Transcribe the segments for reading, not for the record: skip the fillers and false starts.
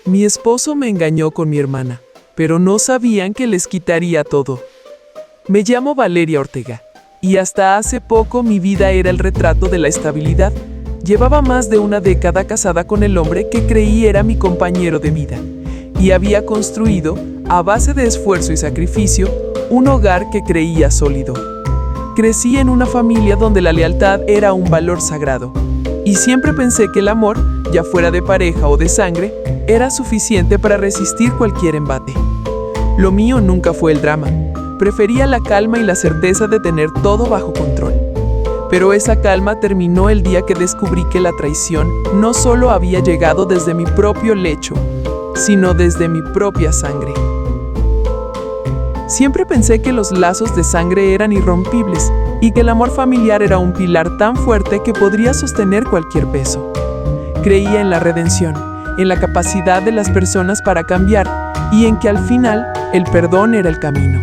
Mi esposo me engañó con mi hermana, pero no sabían que les quitaría todo. Me llamo Valeria Ortega, y hasta hace poco mi vida era el retrato de la estabilidad. Llevaba más de una década casada con el hombre que creí era mi compañero de vida, y había construido, a base de esfuerzo y sacrificio, un hogar que creía sólido. Crecí en una familia donde la lealtad era un valor sagrado, y siempre pensé que el amor, ya fuera de pareja o de sangre, era suficiente para resistir cualquier embate. Lo mío nunca fue el drama. Prefería la calma y la certeza de tener todo bajo control. Pero esa calma terminó el día que descubrí que la traición no solo había llegado desde mi propio lecho, sino desde mi propia sangre. Siempre pensé que los lazos de sangre eran irrompibles y que el amor familiar era un pilar tan fuerte que podría sostener cualquier peso. Creía en la redención, en la capacidad de las personas para cambiar y en que al final el perdón era el camino.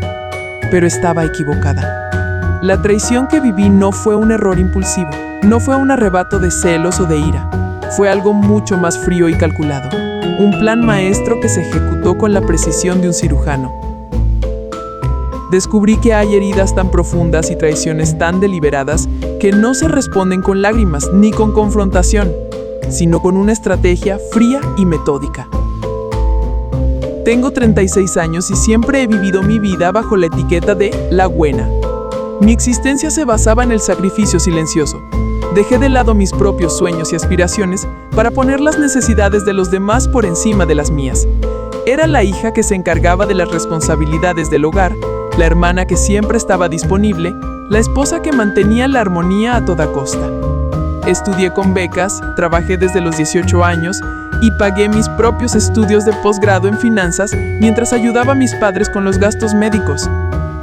Pero estaba equivocada. La traición que viví no fue un error impulsivo, no fue un arrebato de celos o de ira. Fue algo mucho más frío y calculado, un plan maestro que se ejecutó con la precisión de un cirujano. Descubrí que hay heridas tan profundas y traiciones tan deliberadas que no se responden con lágrimas ni con confrontación, sino con una estrategia fría y metódica. Tengo 36 años y siempre he vivido mi vida bajo la etiqueta de la buena. Mi existencia se basaba en el sacrificio silencioso. Dejé de lado mis propios sueños y aspiraciones para poner las necesidades de los demás por encima de las mías. Era la hija que se encargaba de las responsabilidades del hogar, la hermana que siempre estaba disponible, la esposa que mantenía la armonía a toda costa. Estudié con becas, trabajé desde los 18 años y pagué mis propios estudios de posgrado en finanzas mientras ayudaba a mis padres con los gastos médicos.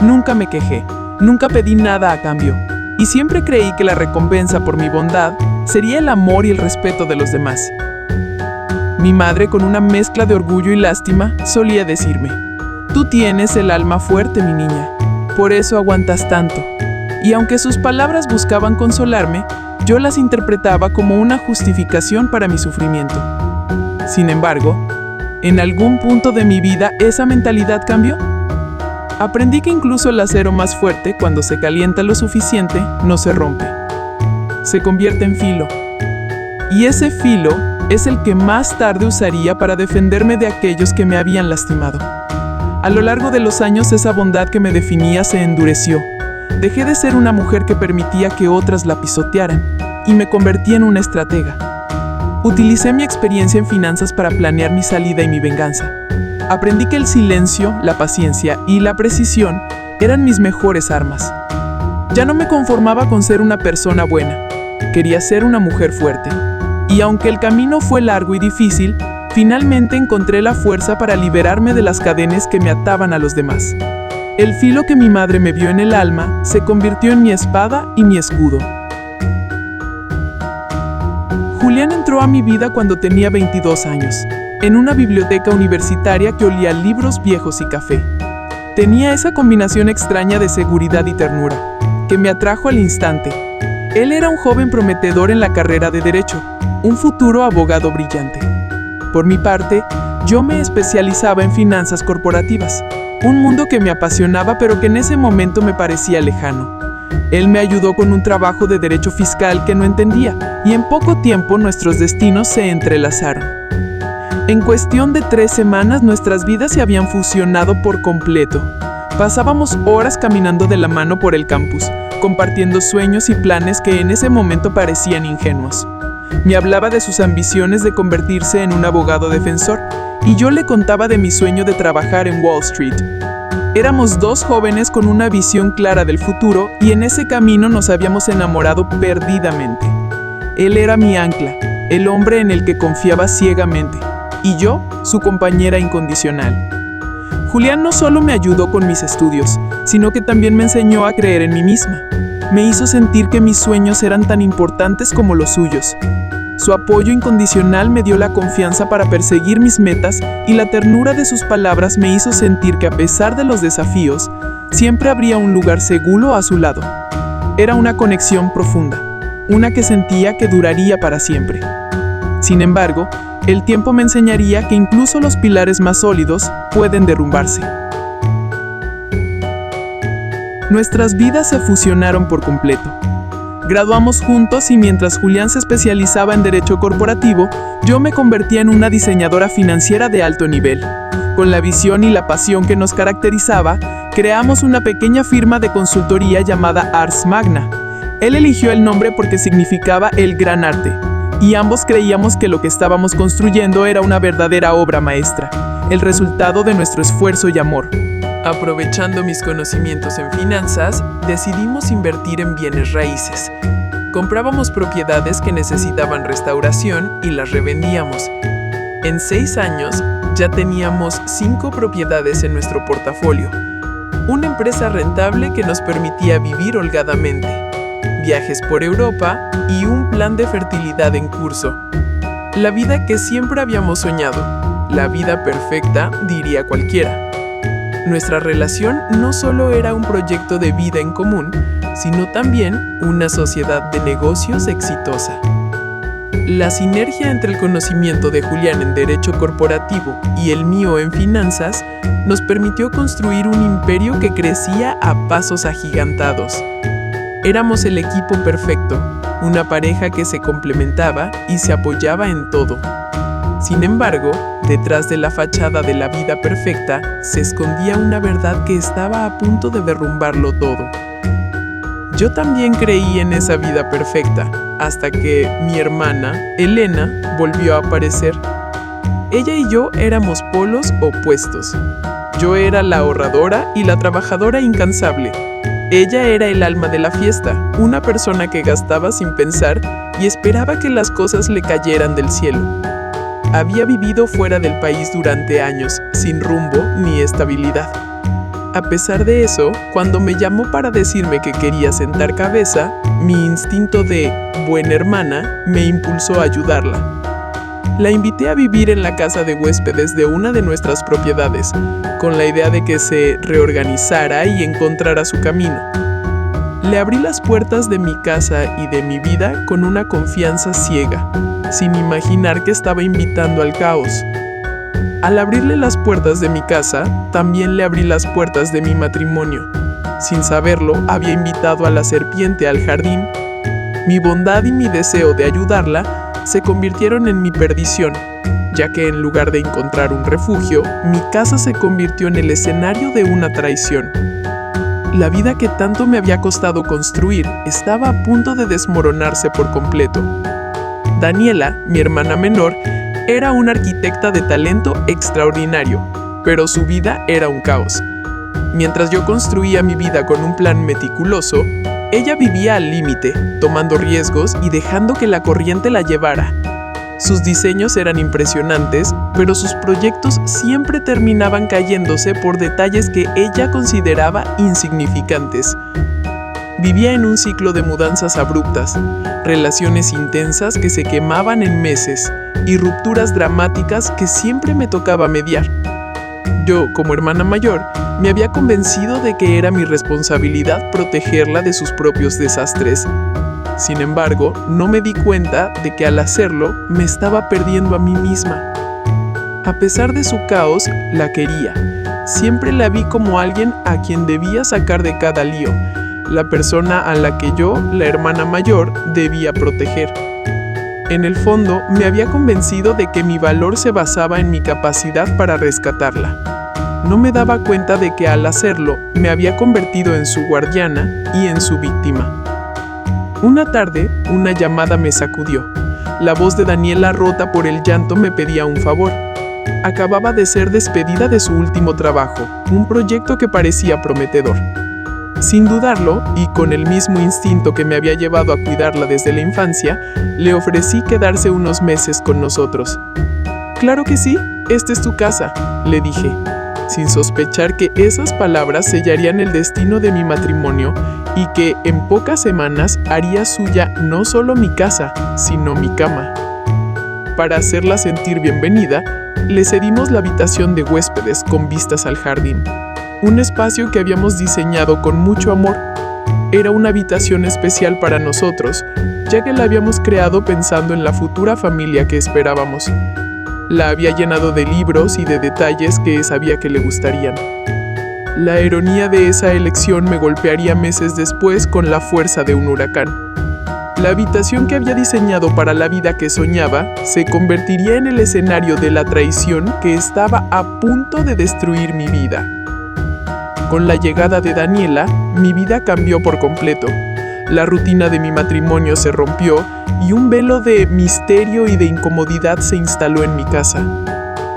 Nunca me quejé, nunca pedí nada a cambio, y siempre creí que la recompensa por mi bondad sería el amor y el respeto de los demás. Mi madre, con una mezcla de orgullo y lástima, solía decirme: «Tú tienes el alma fuerte, mi niña, por eso aguantas tanto». Y aunque sus palabras buscaban consolarme, yo las interpretaba como una justificación para mi sufrimiento. Sin embargo, en algún punto de mi vida esa mentalidad cambió. Aprendí que incluso el acero más fuerte, cuando se calienta lo suficiente, no se rompe. Se convierte en filo. Y ese filo es el que más tarde usaría para defenderme de aquellos que me habían lastimado. A lo largo de los años, esa bondad que me definía se endureció. Dejé de ser una mujer que permitía que otras la pisotearan y me convertí en una estratega. Utilicé mi experiencia en finanzas para planear mi salida y mi venganza. Aprendí que el silencio, la paciencia y la precisión eran mis mejores armas. Ya no me conformaba con ser una persona buena, quería ser una mujer fuerte. Y aunque el camino fue largo y difícil, finalmente encontré la fuerza para liberarme de las cadenas que me ataban a los demás. El filo que mi madre me vio en el alma se convirtió en mi espada y mi escudo. Julián entró a mi vida cuando tenía 22 años, en una biblioteca universitaria que olía a libros viejos y café. Tenía esa combinación extraña de seguridad y ternura, que me atrajo al instante. Él era un joven prometedor en la carrera de Derecho, un futuro abogado brillante. Por mi parte, yo me especializaba en finanzas corporativas, un mundo que me apasionaba pero que en ese momento me parecía lejano. Él me ayudó con un trabajo de derecho fiscal que no entendía, y en poco tiempo nuestros destinos se entrelazaron. En cuestión de 3 semanas nuestras vidas se habían fusionado por completo. Pasábamos horas caminando de la mano por el campus, compartiendo sueños y planes que en ese momento parecían ingenuos. Me hablaba de sus ambiciones de convertirse en un abogado defensor, y yo le contaba de mi sueño de trabajar en Wall Street. Éramos 2 jóvenes con una visión clara del futuro y en ese camino nos habíamos enamorado perdidamente. Él era mi ancla, el hombre en el que confiaba ciegamente, y yo, su compañera incondicional. Julián no solo me ayudó con mis estudios, sino que también me enseñó a creer en mí misma. Me hizo sentir que mis sueños eran tan importantes como los suyos. Su apoyo incondicional me dio la confianza para perseguir mis metas y la ternura de sus palabras me hizo sentir que a pesar de los desafíos, siempre habría un lugar seguro a su lado. Era una conexión profunda, una que sentía que duraría para siempre. Sin embargo, El tiempo me enseñaría que incluso los pilares más sólidos pueden derrumbarse. Nuestras vidas se fusionaron por completo. Graduamos juntos y mientras Julián se especializaba en derecho corporativo, yo me convertía en una diseñadora financiera de alto nivel. Con la visión y la pasión que nos caracterizaba, creamos una pequeña firma de consultoría llamada Ars Magna. Él eligió el nombre porque significaba el gran arte, y ambos creíamos que lo que estábamos construyendo era una verdadera obra maestra, el resultado de nuestro esfuerzo y amor. Aprovechando mis conocimientos en finanzas, decidimos invertir en bienes raíces. Comprábamos propiedades que necesitaban restauración y las revendíamos. En 6 años, ya teníamos 5 propiedades en nuestro portafolio. Una empresa rentable que nos permitía vivir holgadamente, viajes por Europa y un plan de fertilidad en curso. La vida que siempre habíamos soñado, la vida perfecta, diría cualquiera. Nuestra relación no solo era un proyecto de vida en común, sino también una sociedad de negocios exitosa. La sinergia entre el conocimiento de Julián en derecho corporativo y el mío en finanzas nos permitió construir un imperio que crecía a pasos agigantados. Éramos el equipo perfecto, una pareja que se complementaba y se apoyaba en todo. Sin embargo, detrás de la fachada de la vida perfecta se escondía una verdad que estaba a punto de derrumbarlo todo. Yo también creí en esa vida perfecta, hasta que mi hermana, Elena, volvió a aparecer. Ella y yo éramos polos opuestos. Yo era la ahorradora y la trabajadora incansable. Ella era el alma de la fiesta, una persona que gastaba sin pensar y esperaba que las cosas le cayeran del cielo. Había vivido fuera del país durante años, sin rumbo ni estabilidad. A pesar de eso, cuando me llamó para decirme que quería sentar cabeza, mi instinto de buena hermana me impulsó a ayudarla. La invité a vivir en la casa de huéspedes de una de nuestras propiedades, con la idea de que se reorganizara y encontrara su camino. Le abrí las puertas de mi casa y de mi vida con una confianza ciega, sin imaginar que estaba invitando al caos. Al abrirle las puertas de mi casa, también le abrí las puertas de mi matrimonio. Sin saberlo, había invitado a la serpiente al jardín. Mi bondad y mi deseo de ayudarla se convirtieron en mi perdición, ya que en lugar de encontrar un refugio, mi casa se convirtió en el escenario de una traición. La vida que tanto me había costado construir estaba a punto de desmoronarse por completo. Daniela, mi hermana menor, era una arquitecta de talento extraordinario, pero su vida era un caos. Mientras yo construía mi vida con un plan meticuloso, ella vivía al límite, tomando riesgos y dejando que la corriente la llevara. Sus diseños eran impresionantes, pero sus proyectos siempre terminaban cayéndose por detalles que ella consideraba insignificantes. Vivía en un ciclo de mudanzas abruptas, relaciones intensas que se quemaban en meses y rupturas dramáticas que siempre me tocaba mediar. Yo, como hermana mayor, me había convencido de que era mi responsabilidad protegerla de sus propios desastres. Sin embargo, no me di cuenta de que al hacerlo me estaba perdiendo a mí misma. A pesar de su caos, la quería. Siempre la vi como alguien a quien debía sacar de cada lío, la persona a la que yo, la hermana mayor, debía proteger. En el fondo, me había convencido de que mi valor se basaba en mi capacidad para rescatarla. No me daba cuenta de que al hacerlo, me había convertido en su guardiana y en su víctima. Una tarde, una llamada me sacudió. La voz de Daniela, rota por el llanto, me pedía un favor. Acababa de ser despedida de su último trabajo, un proyecto que parecía prometedor. Sin dudarlo, y con el mismo instinto que me había llevado a cuidarla desde la infancia, le ofrecí quedarse unos meses con nosotros. «Claro que sí, esta es tu casa», le dije, sin sospechar que esas palabras sellarían el destino de mi matrimonio y que en pocas semanas haría suya no solo mi casa, sino mi cama. Para hacerla sentir bienvenida, le cedimos la habitación de huéspedes con vistas al jardín. Un espacio que habíamos diseñado con mucho amor. Era una habitación especial para nosotros, ya que la habíamos creado pensando en la futura familia que esperábamos. La había llenado de libros y de detalles que sabía que le gustarían. La ironía de esa elección me golpearía meses después con la fuerza de un huracán. La habitación que había diseñado para la vida que soñaba se convertiría en el escenario de la traición que estaba a punto de destruir mi vida. Con la llegada de Daniela, mi vida cambió por completo. La rutina de mi matrimonio se rompió y un velo de misterio y de incomodidad se instaló en mi casa.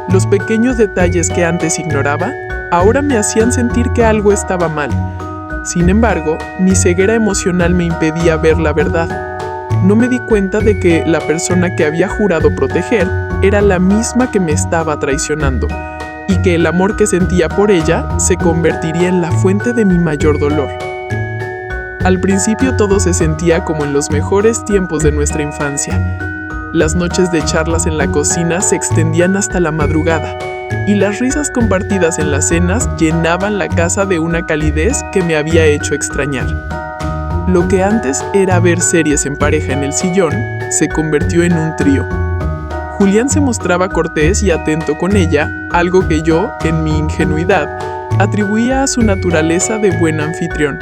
Los pequeños detalles que antes ignoraba, ahora me hacían sentir que algo estaba mal. Sin embargo, mi ceguera emocional me impedía ver la verdad. No me di cuenta de que la persona que había jurado proteger era la misma que me estaba traicionando, y que el amor que sentía por ella se convertiría en la fuente de mi mayor dolor. Al principio todo se sentía como en los mejores tiempos de nuestra infancia. Las noches de charlas en la cocina se extendían hasta la madrugada, y las risas compartidas en las cenas llenaban la casa de una calidez que me había hecho extrañar. Lo que antes era ver series en pareja en el sillón, se convirtió en un trío. Julián se mostraba cortés y atento con ella, algo que yo, en mi ingenuidad, atribuía a su naturaleza de buen anfitrión.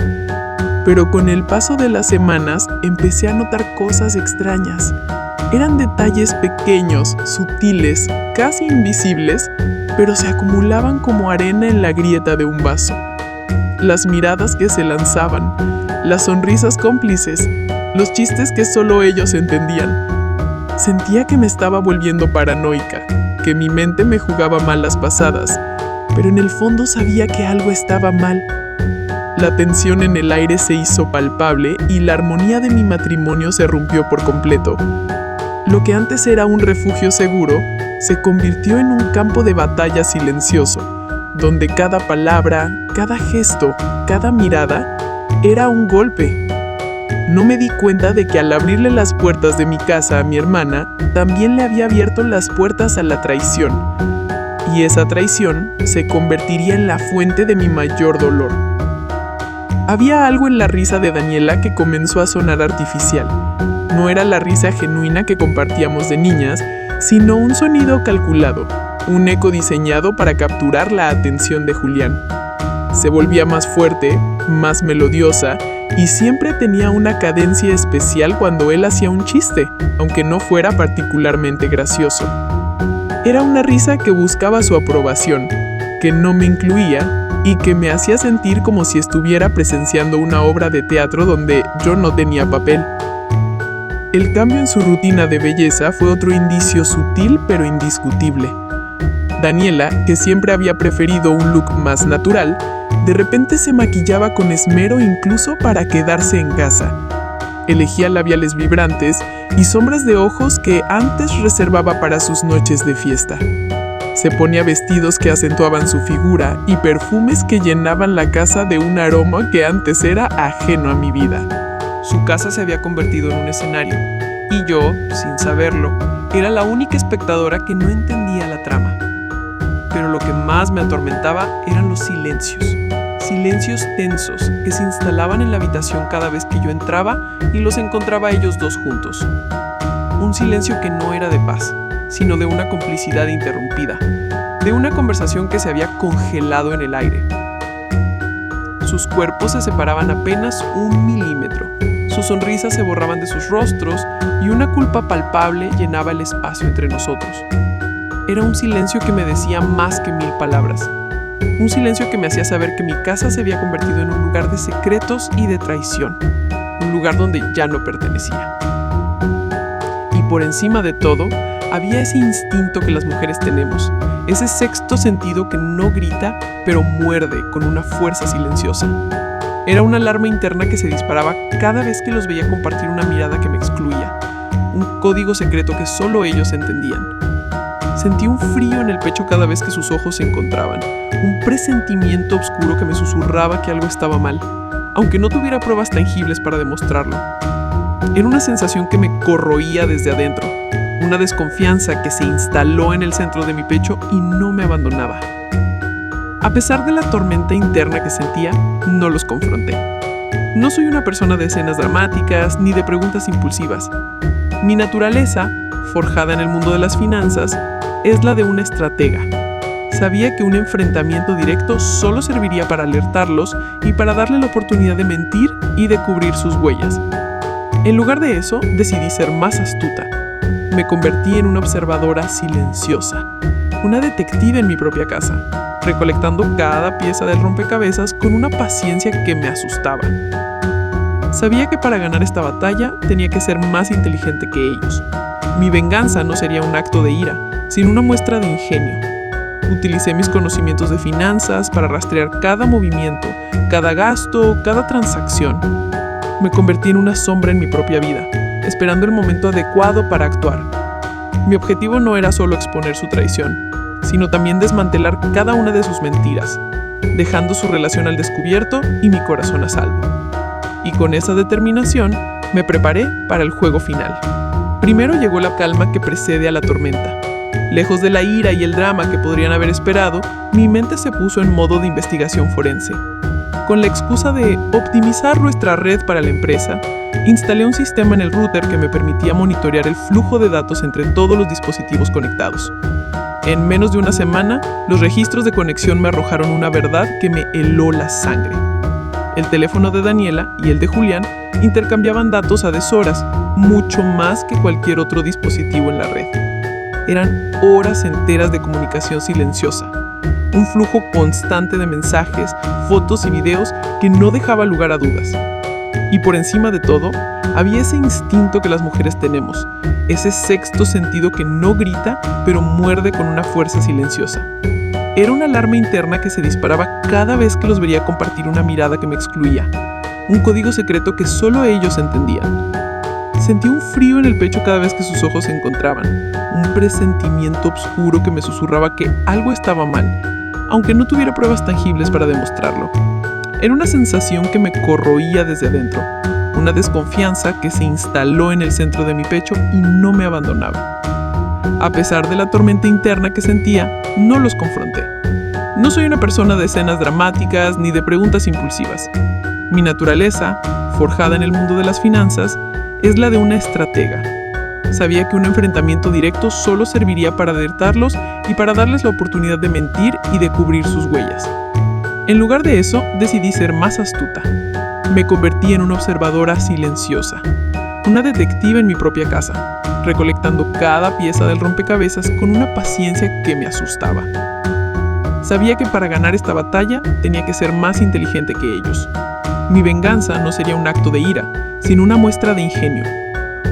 Pero con el paso de las semanas empecé a notar cosas extrañas. Eran detalles pequeños, sutiles, casi invisibles, pero se acumulaban como arena en la grieta de un vaso. Las miradas que se lanzaban, las sonrisas cómplices, los chistes que solo ellos entendían. Sentía que me estaba volviendo paranoica, que mi mente me jugaba malas pasadas, pero en el fondo sabía que algo estaba mal. La tensión en el aire se hizo palpable y la armonía de mi matrimonio se rompió por completo. Lo que antes era un refugio seguro, se convirtió en un campo de batalla silencioso, donde cada palabra, cada gesto, cada mirada era un golpe. No me di cuenta de que al abrirle las puertas de mi casa a mi hermana, también le había abierto las puertas a la traición. Y esa traición se convertiría en la fuente de mi mayor dolor. Había algo en la risa de Daniela que comenzó a sonar artificial. No era la risa genuina que compartíamos de niñas, sino un sonido calculado, un eco diseñado para capturar la atención de Julián. Se volvía más fuerte, más melodiosa, y siempre tenía una cadencia especial cuando él hacía un chiste, aunque no fuera particularmente gracioso. Era una risa que buscaba su aprobación, que no me incluía y que me hacía sentir como si estuviera presenciando una obra de teatro donde yo no tenía papel. El cambio en su rutina de belleza fue otro indicio sutil pero indiscutible. Daniela, que siempre había preferido un look más natural, de repente se maquillaba con esmero incluso para quedarse en casa. Elegía labiales vibrantes y sombras de ojos que antes reservaba para sus noches de fiesta. Se ponía vestidos que acentuaban su figura y perfumes que llenaban la casa de un aroma que antes era ajeno a mi vida. Su casa se había convertido en un escenario, y yo, sin saberlo, era la única espectadora que no entendía la trama. Pero lo que más me atormentaba eran los silencios. Silencios tensos que se instalaban en la habitación cada vez que yo entraba y los encontraba ellos dos juntos. Un silencio que no era de paz, sino de una complicidad interrumpida, de una conversación que se había congelado en el aire. Sus cuerpos se separaban apenas 1 milímetro, sus sonrisas se borraban de sus rostros y una culpa palpable llenaba el espacio entre nosotros. Era un silencio que me decía más que 1000 palabras. Un silencio que me hacía saber que mi casa se había convertido en un lugar de secretos y de traición, un lugar donde ya no pertenecía. Y por encima de todo, había ese instinto que las mujeres tenemos, ese sexto sentido que no grita, pero muerde con una fuerza silenciosa. Era una alarma interna que se disparaba cada vez que los veía compartir una mirada que me excluía, un código secreto que solo ellos entendían. Sentí un frío en el pecho cada vez que sus ojos se encontraban, un presentimiento oscuro que me susurraba que algo estaba mal, aunque no tuviera pruebas tangibles para demostrarlo. Era una sensación que me corroía desde adentro, una desconfianza que se instaló en el centro de mi pecho y no me abandonaba. A pesar de la tormenta interna que sentía, no los confronté. No soy una persona de escenas dramáticas ni de preguntas impulsivas. Mi naturaleza, forjada en el mundo de las finanzas, es la de una estratega. Sabía que un enfrentamiento directo solo serviría para alertarlos y para darle la oportunidad de mentir y de cubrir sus huellas. En lugar de eso, decidí ser más astuta. Me convertí en una observadora silenciosa, una detective en mi propia casa, recolectando cada pieza del rompecabezas con una paciencia que me asustaba. Sabía que para ganar esta batalla tenía que ser más inteligente que ellos. Mi venganza no sería un acto de ira, sino una muestra de ingenio. Utilicé mis conocimientos de finanzas para rastrear cada movimiento, cada gasto, cada transacción. Me convertí en una sombra en mi propia vida, esperando el momento adecuado para actuar. Mi objetivo no era solo exponer su traición, sino también desmantelar cada una de sus mentiras, dejando su relación al descubierto y mi corazón a salvo. Y con esa determinación, me preparé para el juego final. Primero llegó la calma que precede a la tormenta. Lejos de la ira y el drama que podrían haber esperado, mi mente se puso en modo de investigación forense. Con la excusa de optimizar nuestra red para la empresa, instalé un sistema en el router que me permitía monitorear el flujo de datos entre todos los dispositivos conectados. En menos de una semana, los registros de conexión me arrojaron una verdad que me heló la sangre. El teléfono de Daniela y el de Julián intercambiaban datos a deshoras, mucho más que cualquier otro dispositivo en la red. Eran horas enteras de comunicación silenciosa, un flujo constante de mensajes, fotos y videos que no dejaba lugar a dudas. Y por encima de todo, había ese instinto que las mujeres tenemos, ese sexto sentido que no grita, pero muerde con una fuerza silenciosa. Era una alarma interna que se disparaba cada vez que los veía compartir una mirada que me excluía, un código secreto que solo ellos entendían. Sentí un frío en el pecho cada vez que sus ojos se encontraban, un presentimiento oscuro que me susurraba que algo estaba mal, aunque no tuviera pruebas tangibles para demostrarlo. Era una sensación que me corroía desde adentro, una desconfianza que se instaló en el centro de mi pecho y no me abandonaba. A pesar de la tormenta interna que sentía, no los confronté. No soy una persona de escenas dramáticas ni de preguntas impulsivas. Mi naturaleza, forjada en el mundo de las finanzas, es la de una estratega. Sabía que un enfrentamiento directo solo serviría para alertarlos y para darles la oportunidad de mentir y de cubrir sus huellas. En lugar de eso, decidí ser más astuta. Me convertí en una observadora silenciosa, una detective en mi propia casa, recolectando cada pieza del rompecabezas con una paciencia que me asustaba. Sabía que para ganar esta batalla tenía que ser más inteligente que ellos. Mi venganza no sería un acto de ira, sino una muestra de ingenio.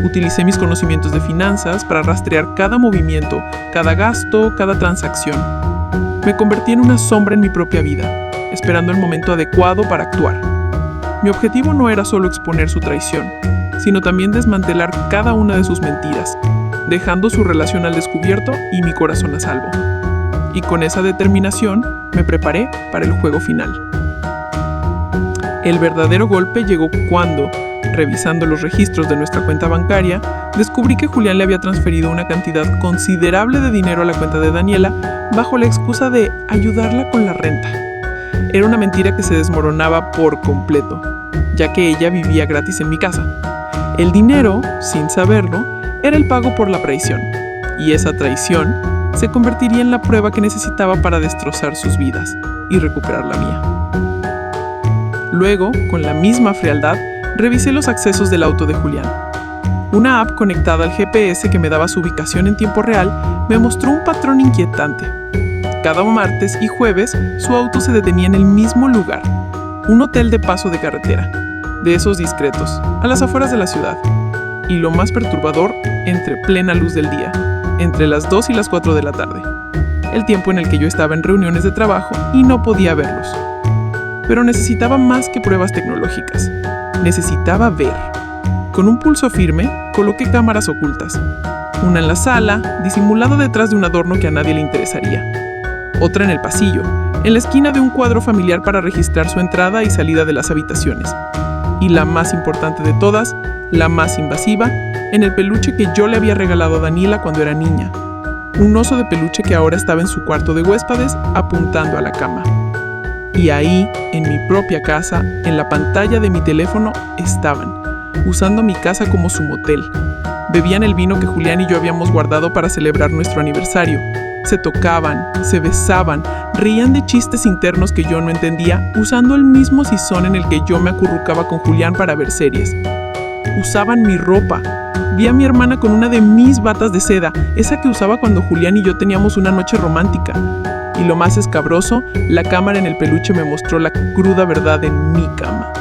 Utilicé mis conocimientos de finanzas para rastrear cada movimiento, cada gasto, cada transacción. Me convertí en una sombra en mi propia vida, esperando el momento adecuado para actuar. Mi objetivo no era solo exponer su traición, sino también desmantelar cada una de sus mentiras, dejando su relación al descubierto y mi corazón a salvo. Y con esa determinación me preparé para el juego final. El verdadero golpe llegó cuando, revisando los registros de nuestra cuenta bancaria, descubrí que Julián le había transferido una cantidad considerable de dinero a la cuenta de Daniela bajo la excusa de ayudarla con la renta. Era una mentira que se desmoronaba por completo, ya que ella vivía gratis en mi casa. El dinero, sin saberlo, era el pago por la traición, y esa traición se convertiría en la prueba que necesitaba para destrozar sus vidas y recuperar la mía. Luego, con la misma frialdad, revisé los accesos del auto de Julián. Una app conectada al GPS que me daba su ubicación en tiempo real me mostró un patrón inquietante. Cada martes y jueves, su auto se detenía en el mismo lugar, un hotel de paso de carretera, de esos discretos, a las afueras de la ciudad. Y lo más perturbador, entre plena luz del día, entre las 2 y las 4 de la tarde, el tiempo en el que yo estaba en reuniones de trabajo y no podía verlos. Pero necesitaba más que pruebas tecnológicas. Necesitaba ver. Con un pulso firme, coloqué cámaras ocultas. Una en la sala, disimulada detrás de un adorno que a nadie le interesaría. Otra en el pasillo, en la esquina de un cuadro familiar para registrar su entrada y salida de las habitaciones. Y la más importante de todas, la más invasiva, en el peluche que yo le había regalado a Daniela cuando era niña. Un oso de peluche que ahora estaba en su cuarto de huéspedes, apuntando a la cama. Y ahí, en mi propia casa, en la pantalla de mi teléfono, estaban, usando mi casa como su motel, Bebían el vino que Julián y yo habíamos guardado para celebrar nuestro aniversario. Se tocaban, se besaban, reían de chistes internos que yo no entendía, usando el mismo sisón en el que yo me acurrucaba con Julián para ver series. Usaban mi ropa. Vi a mi hermana con una de mis batas de seda, esa que usaba cuando Julián y yo teníamos una noche romántica. Y lo más escabroso, la cámara en el peluche me mostró la cruda verdad en mi cama.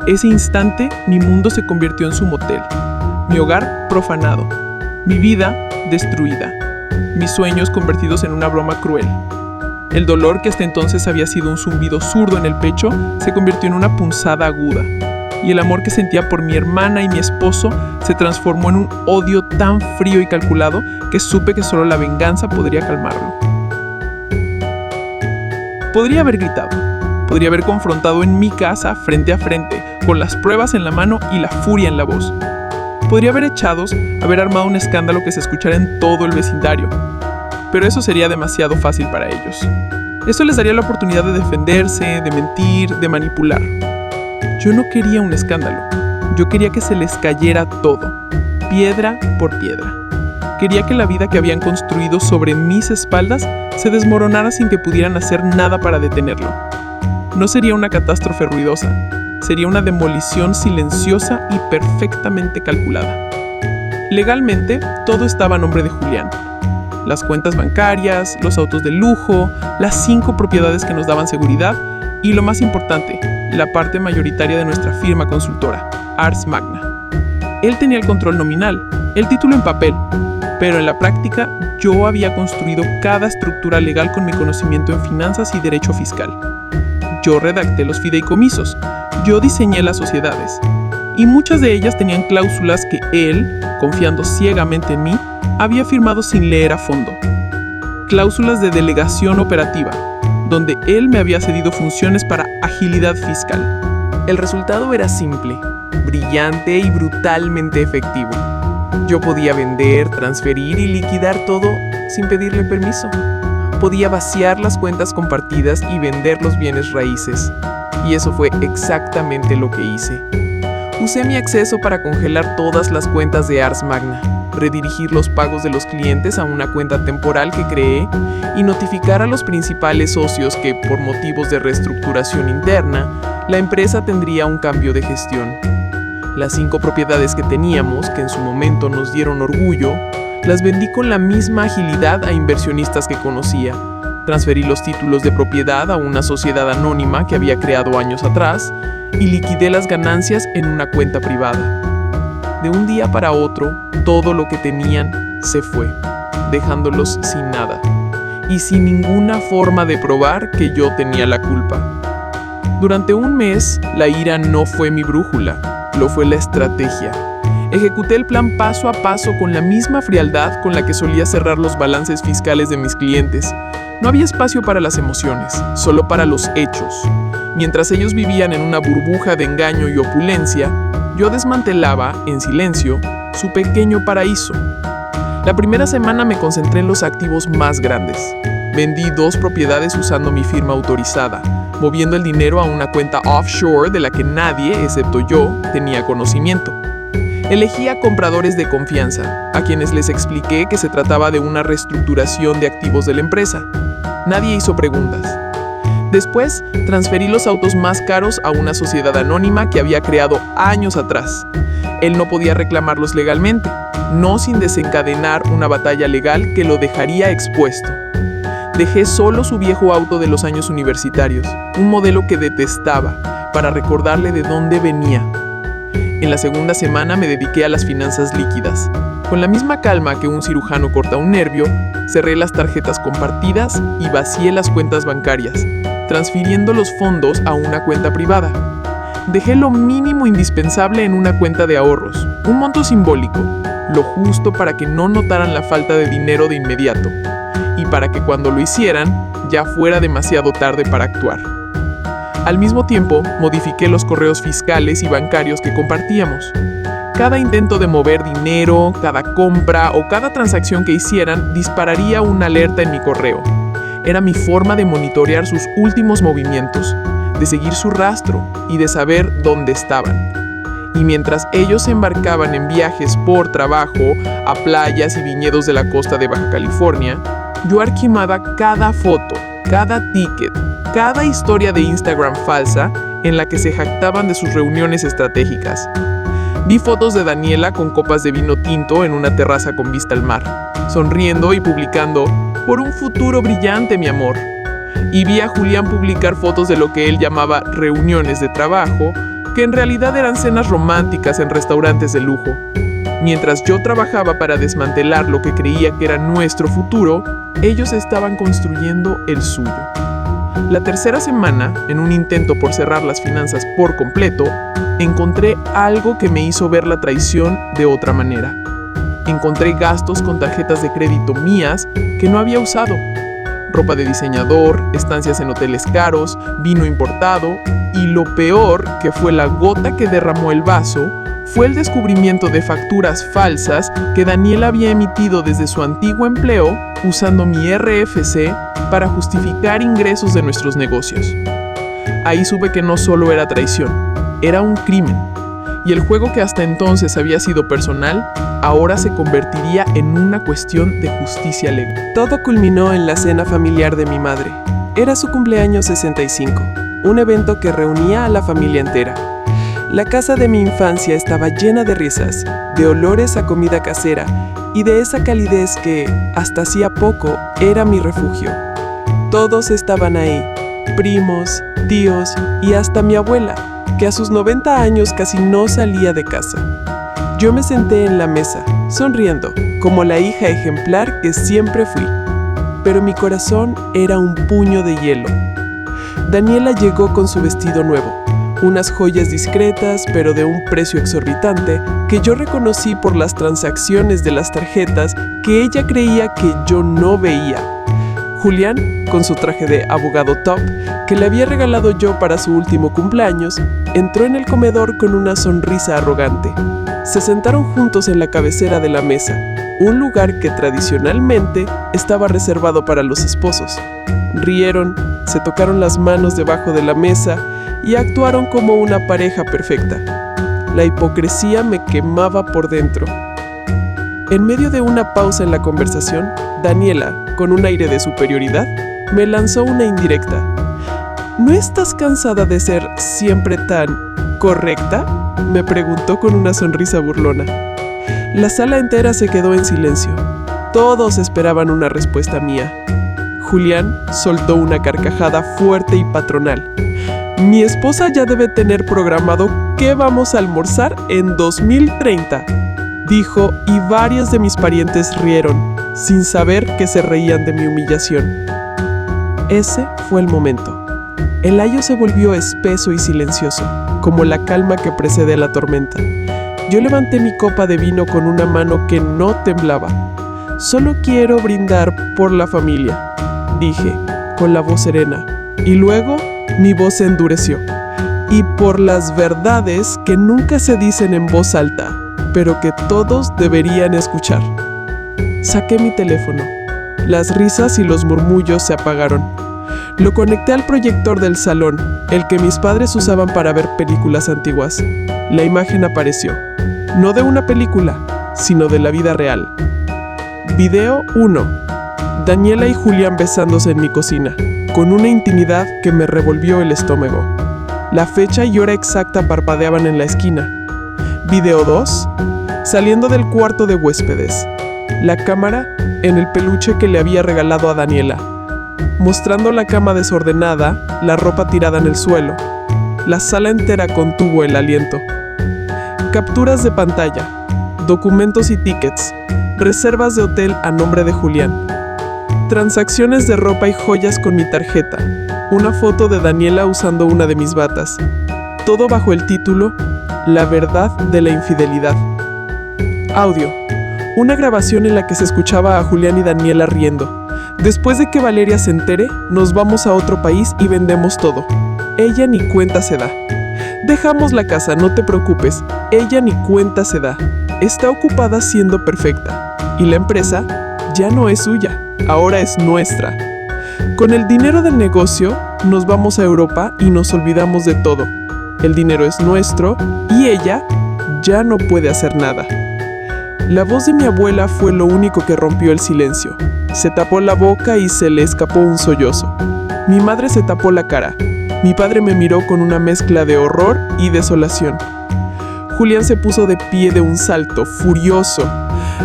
Ese instante, mi mundo se convirtió en su motel. Mi hogar profanado. Mi vida destruida. Mis sueños convertidos en una broma cruel. El dolor que hasta entonces había sido un zumbido zurdo en el pecho se convirtió en una punzada aguda. Y el amor que sentía por mi hermana y mi esposo se transformó en un odio tan frío y calculado que supe que solo la venganza podría calmarlo. Podría haber gritado, podría haber confrontado en mi casa frente a frente, con las pruebas en la mano y la furia en la voz. Podría haber haber armado un escándalo que se escuchara en todo el vecindario, pero eso sería demasiado fácil para ellos. Eso les daría la oportunidad de defenderse, de mentir, de manipular. Yo no quería un escándalo, yo quería que se les cayera todo, piedra por piedra. Quería que la vida que habían construido sobre mis espaldas se desmoronara sin que pudieran hacer nada para detenerlo. No sería una catástrofe ruidosa, sería una demolición silenciosa y perfectamente calculada. Legalmente, todo estaba a nombre de Julián. Las cuentas bancarias, los autos de lujo, las 5 propiedades que nos daban seguridad y, lo más importante, la parte mayoritaria de nuestra firma consultora, Ars Magna. Él tenía el control nominal, el título en papel, pero en la práctica yo había construido cada estructura legal con mi conocimiento en finanzas y derecho fiscal. Yo redacté los fideicomisos, yo diseñé las sociedades, y muchas de ellas tenían cláusulas que él, confiando ciegamente en mí, había firmado sin leer a fondo. Cláusulas de delegación operativa, donde él me había cedido funciones para agilidad fiscal. El resultado era simple, brillante y brutalmente efectivo. Yo podía vender, transferir y liquidar todo sin pedirle permiso. Podía vaciar las cuentas compartidas y vender los bienes raíces. Y eso fue exactamente lo que hice. Usé mi acceso para congelar todas las cuentas de Ars Magna, redirigir los pagos de los clientes a una cuenta temporal que creé y notificar a los principales socios que, por motivos de reestructuración interna, la empresa tendría un cambio de gestión. Las 5 propiedades que teníamos, que en su momento nos dieron orgullo, las vendí con la misma agilidad a inversionistas que conocía. Transferí los títulos de propiedad a una sociedad anónima que había creado años atrás y liquidé las ganancias en una cuenta privada. De un día para otro, todo lo que tenían se fue, dejándolos sin nada y sin ninguna forma de probar que yo tenía la culpa. Durante un mes, la ira no fue mi brújula, lo fue la estrategia. Ejecuté el plan paso a paso con la misma frialdad con la que solía cerrar los balances fiscales de mis clientes. No había espacio para las emociones, solo para los hechos. Mientras ellos vivían en una burbuja de engaño y opulencia, yo desmantelaba, en silencio, su pequeño paraíso. La primera semana me concentré en los activos más grandes. Vendí 2 propiedades usando mi firma autorizada, moviendo el dinero a una cuenta offshore de la que nadie, excepto yo, tenía conocimiento. Elegí a compradores de confianza, a quienes les expliqué que se trataba de una reestructuración de activos de la empresa. Nadie hizo preguntas. Después, transferí los autos más caros a una sociedad anónima que había creado años atrás. Él no podía reclamarlos legalmente, no sin desencadenar una batalla legal que lo dejaría expuesto. Dejé solo su viejo auto de los años universitarios, un modelo que detestaba, para recordarle de dónde venía. En la segunda semana me dediqué a las finanzas líquidas. Con la misma calma que un cirujano corta un nervio, cerré las tarjetas compartidas y vacié las cuentas bancarias, transfiriendo los fondos a una cuenta privada. Dejé lo mínimo indispensable en una cuenta de ahorros, un monto simbólico, lo justo para que no notaran la falta de dinero de inmediato, y para que cuando lo hicieran, ya fuera demasiado tarde para actuar. Al mismo tiempo, modifiqué los correos fiscales y bancarios que compartíamos. Cada intento de mover dinero, cada compra o cada transacción que hicieran dispararía una alerta en mi correo. Era mi forma de monitorear sus últimos movimientos, de seguir su rastro y de saber dónde estaban. Y mientras ellos se embarcaban en viajes por trabajo a playas y viñedos de la costa de Baja California, yo arquivaba cada foto, cada ticket, cada historia de Instagram falsa en la que se jactaban de sus reuniones estratégicas. Vi fotos de Daniela con copas de vino tinto en una terraza con vista al mar, sonriendo y publicando "por un futuro brillante, mi amor". Y vi a Julián publicar fotos de lo que él llamaba reuniones de trabajo, que en realidad eran cenas románticas en restaurantes de lujo. Mientras yo trabajaba para desmantelar lo que creía que era nuestro futuro, ellos estaban construyendo el suyo. La tercera semana, en un intento por cerrar las finanzas por completo, encontré algo que me hizo ver la traición de otra manera. Encontré gastos con tarjetas de crédito mías que no había usado. Ropa de diseñador, estancias en hoteles caros, vino importado y lo peor, que fue la gota que derramó el vaso, fue el descubrimiento de facturas falsas que Daniela había emitido desde su antiguo empleo usando mi RFC para justificar ingresos de nuestros negocios. Ahí supe que no solo era traición, era un crimen, y el juego que hasta entonces había sido personal, ahora se convertiría en una cuestión de justicia legal. Todo culminó en la cena familiar de mi madre. Era su cumpleaños 65, un evento que reunía a la familia entera. La casa de mi infancia estaba llena de risas, de olores a comida casera y de esa calidez que, hasta hacía poco, era mi refugio. Todos estaban ahí, primos, tíos y hasta mi abuela, que a sus 90 años casi no salía de casa. Yo me senté en la mesa, sonriendo, como la hija ejemplar que siempre fui. Pero mi corazón era un puño de hielo. Daniela llegó con su vestido nuevo, unas joyas discretas pero de un precio exorbitante que yo reconocí por las transacciones de las tarjetas que ella creía que yo no veía. Julián, con su traje de abogado top, que le había regalado yo para su último cumpleaños, entró en el comedor con una sonrisa arrogante. Se sentaron juntos en la cabecera de la mesa, un lugar que tradicionalmente estaba reservado para los esposos. Rieron, se tocaron las manos debajo de la mesa y actuaron como una pareja perfecta. La hipocresía me quemaba por dentro. En medio de una pausa en la conversación, Daniela, con un aire de superioridad, me lanzó una indirecta. ¿No estás cansada de ser siempre tan correcta?, me preguntó con una sonrisa burlona. La sala entera se quedó en silencio. Todos esperaban una respuesta mía. Julián soltó una carcajada fuerte y patronal. Mi esposa ya debe tener programado qué vamos a almorzar en 2030, dijo, y varios de mis parientes rieron, sin saber que se reían de mi humillación. Ese fue el momento. El ayo se volvió espeso y silencioso, como la calma que precede a la tormenta. Yo levanté mi copa de vino con una mano que no temblaba. Solo quiero brindar por la familia, dije, con la voz serena, y luego mi voz se endureció. Y por las verdades que nunca se dicen en voz alta, pero que todos deberían escuchar. Saqué mi teléfono. Las risas y los murmullos se apagaron. Lo conecté al proyector del salón, el que mis padres usaban para ver películas antiguas. La imagen apareció, no de una película, sino de la vida real. Video 1. Daniela y Julián besándose en mi cocina, con una intimidad que me revolvió el estómago. La fecha y hora exacta parpadeaban en la esquina. Video 2. Saliendo del cuarto de huéspedes. La cámara en el peluche que le había regalado a Daniela, mostrando la cama desordenada, la ropa tirada en el suelo. La sala entera contuvo el aliento. Capturas de pantalla, documentos y tickets, reservas de hotel a nombre de Julián. Transacciones de ropa y joyas con mi tarjeta, una foto de Daniela usando una de mis batas. Todo bajo el título La verdad de la infidelidad. Audio. Una grabación en la que se escuchaba a Julián y Daniela riendo. Después de que Valeria se entere, nos vamos a otro país y vendemos todo. Ella ni cuenta se da. Dejamos la casa, no te preocupes. Ella ni cuenta se da. Está ocupada siendo perfecta. Y la empresa ya no es suya, ahora es nuestra. Con el dinero del negocio, nos vamos a Europa y nos olvidamos de todo. el dinero es nuestro y ella ya no puede hacer nada. La voz de mi abuela fue lo único que rompió el silencio. Se tapó la boca y se le escapó un sollozo. Mi madre se tapó la cara. Mi padre me miró con una mezcla de horror y desolación. Julián se puso de pie de un salto, furioso.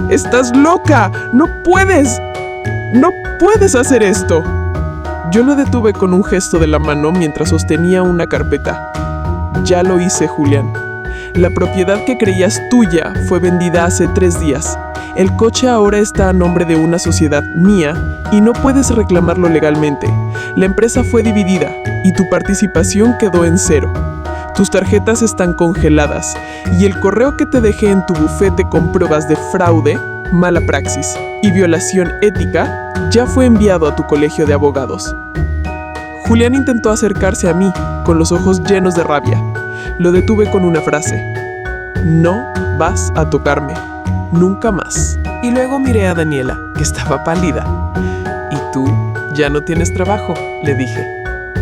¡Estás loca! ¡No puedes! ¡No puedes hacer esto! Yo lo detuve con un gesto de la mano mientras sostenía una carpeta. Ya lo hice, Julián. La propiedad que creías tuya fue vendida hace 3 días. El coche ahora está a nombre de una sociedad mía y no puedes reclamarlo legalmente. La empresa fue dividida y tu participación quedó en 0. Tus tarjetas están congeladas y el correo que te dejé en tu bufete con pruebas de fraude, mala praxis y violación ética ya fue enviado a tu colegio de abogados. Julián intentó acercarse a mí con los ojos llenos de rabia. Lo detuve con una frase: no vas a tocarme, nunca más. Y luego miré a Daniela, que estaba pálida. ¿Y tú ya no tienes trabajo?, le dije.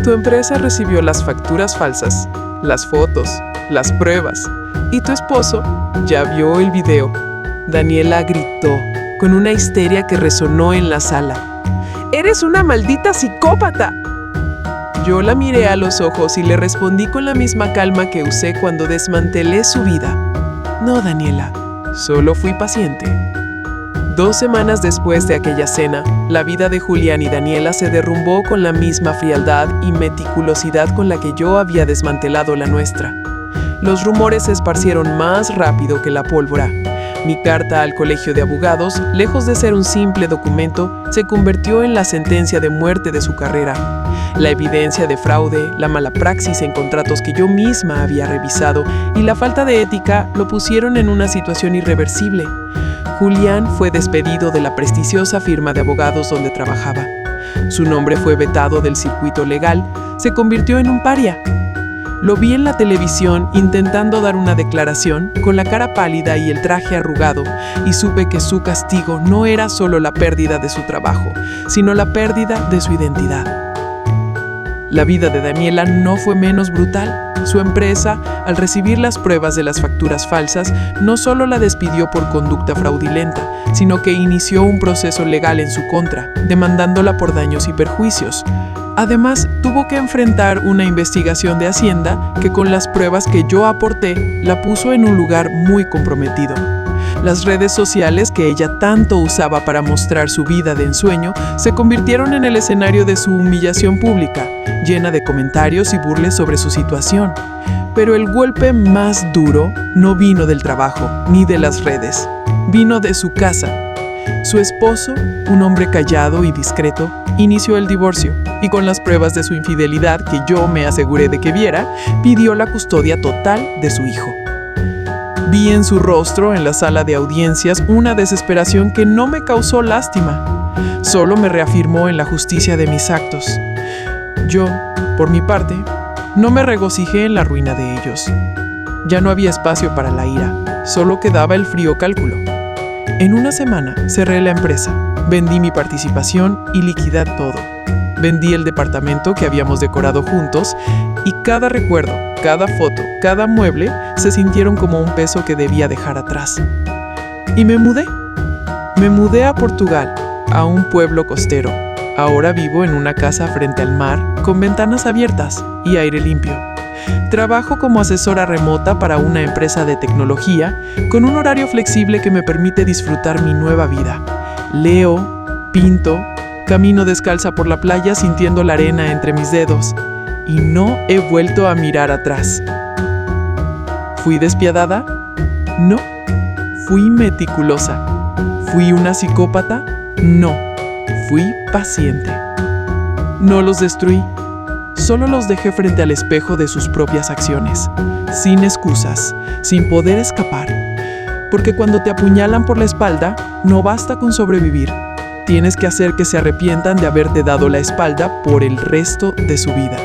Tu empresa recibió las facturas falsas, las fotos, las pruebas, y tu esposo ya vio el video. Daniela gritó, con una histeria que resonó en la sala. ¡Eres una maldita psicópata! Yo la miré a los ojos y le respondí con la misma calma que usé cuando desmantelé su vida. No, Daniela, solo fui paciente. 2 semanas después de aquella cena, la vida de Julián y Daniela se derrumbó con la misma frialdad y meticulosidad con la que yo había desmantelado la nuestra. Los rumores se esparcieron más rápido que la pólvora. Mi carta al colegio de abogados, lejos de ser un simple documento, se convirtió en la sentencia de muerte de su carrera. La evidencia de fraude, la mala praxis en contratos que yo misma había revisado y la falta de ética lo pusieron en una situación irreversible. Julián fue despedido de la prestigiosa firma de abogados donde trabajaba. Su nombre fue vetado del circuito legal, se convirtió en un paria. Lo vi en la televisión intentando dar una declaración con la cara pálida y el traje arrugado, y supe que su castigo no era solo la pérdida de su trabajo, sino la pérdida de su identidad. La vida de Daniela no fue menos brutal. Su empresa, al recibir las pruebas de las facturas falsas, no solo la despidió por conducta fraudulenta, sino que inició un proceso legal en su contra, demandándola por daños y perjuicios. Además, tuvo que enfrentar una investigación de Hacienda que, con las pruebas que yo aporté, la puso en un lugar muy comprometido. Las redes sociales que ella tanto usaba para mostrar su vida de ensueño se convirtieron en el escenario de su humillación pública, llena de comentarios y burles sobre su situación. Pero el golpe más duro no vino del trabajo ni de las redes, vino de su casa. Su esposo, un hombre callado y discreto, inició el divorcio y, con las pruebas de su infidelidad que yo me aseguré de que viera, pidió la custodia total de su hijo. Vi en su rostro, en la sala de audiencias, una desesperación que no me causó lástima, solo me reafirmó en la justicia de mis actos. Yo, por mi parte, no me regocijé en la ruina de ellos. Ya no había espacio para la ira, solo quedaba el frío cálculo. En una semana cerré la empresa, vendí mi participación y liquidé todo. Vendí el departamento que habíamos decorado juntos y cada recuerdo, cada foto, cada mueble se sintieron como un peso que debía dejar atrás. Y me mudé. Me mudé a Portugal, a un pueblo costero. Ahora vivo en una casa frente al mar, con ventanas abiertas y aire limpio. Trabajo como asesora remota para una empresa de tecnología, con un horario flexible que me permite disfrutar mi nueva vida. Leo, pinto, camino descalza por la playa sintiendo la arena entre mis dedos, y no he vuelto a mirar atrás. ¿Fui despiadada? No. ¿Fui meticulosa? ¿Fui una psicópata? No. Fui paciente. No los destruí. Solo los dejé frente al espejo de sus propias acciones, sin excusas, sin poder escapar. Porque cuando te apuñalan por la espalda, no basta con sobrevivir. Tienes que hacer que se arrepientan de haberte dado la espalda por el resto de su vida.